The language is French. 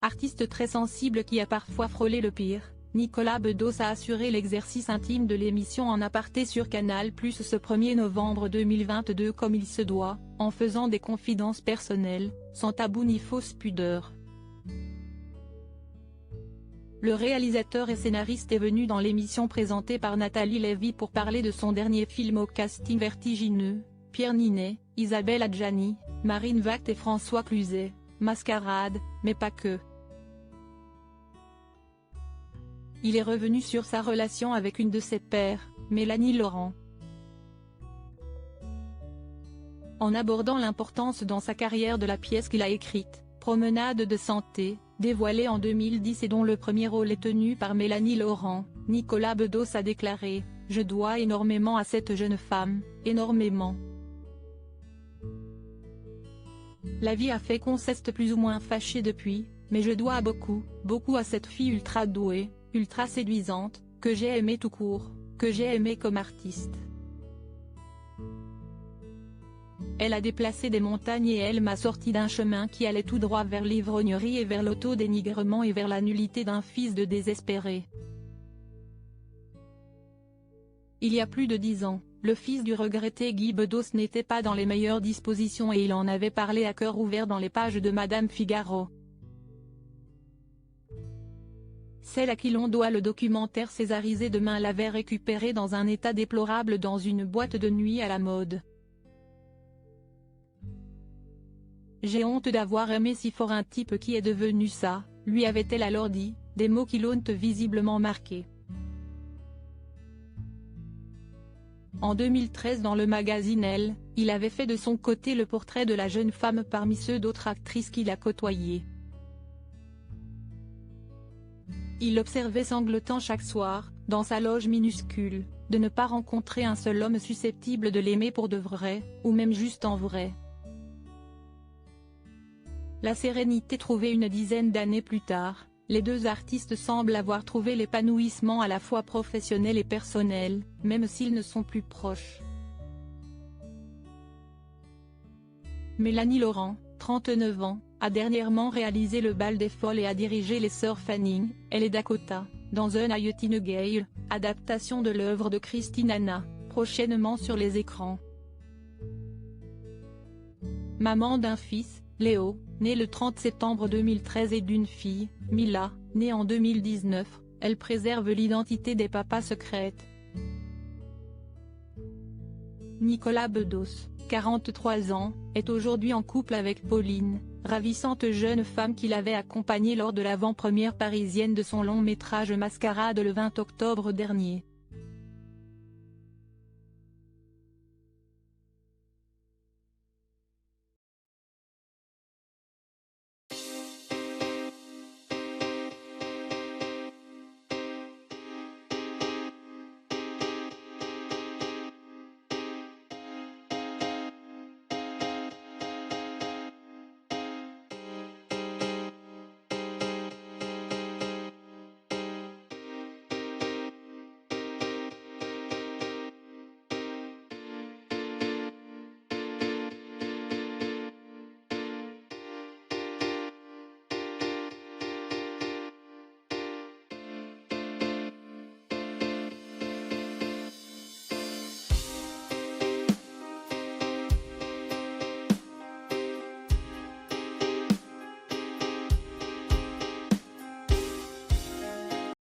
Artiste très sensible qui a parfois frôlé le pire, Nicolas Bedos a assuré l'exercice intime de l'émission en aparté sur Canal+ ce 1er novembre 2022 comme il se doit, en faisant des confidences personnelles, sans tabou ni fausse pudeur. Le réalisateur et scénariste est venu dans l'émission présentée par Nathalie Lévy pour parler de son dernier film au casting vertigineux, Pierre Ninet, Isabelle Adjani, Marine Vact et François Cluzet, Mascarade, mais pas que. Il est revenu sur sa relation avec une de ses pairs, Mélanie Laurent. En abordant l'importance dans sa carrière de la pièce qu'il a écrite, Promenade de santé, dévoilée en 2010 et dont le premier rôle est tenu par Mélanie Laurent, Nicolas Bedos a déclaré « Je dois énormément à cette jeune femme, énormément. La vie a fait qu'on s'est plus ou moins fâché depuis, mais je dois beaucoup, beaucoup à cette fille ultra douée, ultra séduisante, que j'ai aimée tout court, que j'ai aimée comme artiste. Elle a déplacé des montagnes et elle m'a sorti d'un chemin qui allait tout droit vers l'ivrognerie et vers l'autodénigrement et vers la nullité d'un fils de désespéré. Il y a plus de 10 ans, le fils du regretté Guy Bedos n'était pas dans les meilleures dispositions et il en avait parlé à cœur ouvert dans les pages de Madame Figaro. Celle à qui l'on doit le documentaire césarisé Demain l'avait récupéré dans un état déplorable dans une boîte de nuit à la mode. J'ai honte d'avoir aimé si fort un type qui est devenu ça, lui avait-elle alors dit, des mots qui l'ont visiblement marqué. En 2013 dans le magazine Elle, il avait fait de son côté le portrait de la jeune femme parmi ceux d'autres actrices qu'il a côtoyées. Il observait sanglotant chaque soir, dans sa loge minuscule, de ne pas rencontrer un seul homme susceptible de l'aimer pour de vrai, ou même juste en vrai. La sérénité trouvée une dizaine d'années plus tard, les deux artistes semblent avoir trouvé l'épanouissement à la fois professionnel et personnel, même s'ils ne sont plus proches. Mélanie Laurent, 39 ans, a dernièrement réalisé Le Bal des Folles et a dirigé Les Sœurs Fanning, elle et Dakota, dans Un Nightingale, adaptation de l'œuvre de Christine Hanna, prochainement sur les écrans. Maman d'un fils, Léo, né le 30 septembre 2013 et d'une fille, Mila, née en 2019, elle préserve l'identité des papas secrètes. Nicolas Bedos, 43 ans, est aujourd'hui en couple avec Pauline, ravissante jeune femme qu'il avait accompagnée lors de l'avant-première parisienne de son long métrage Mascarade le 20 octobre dernier.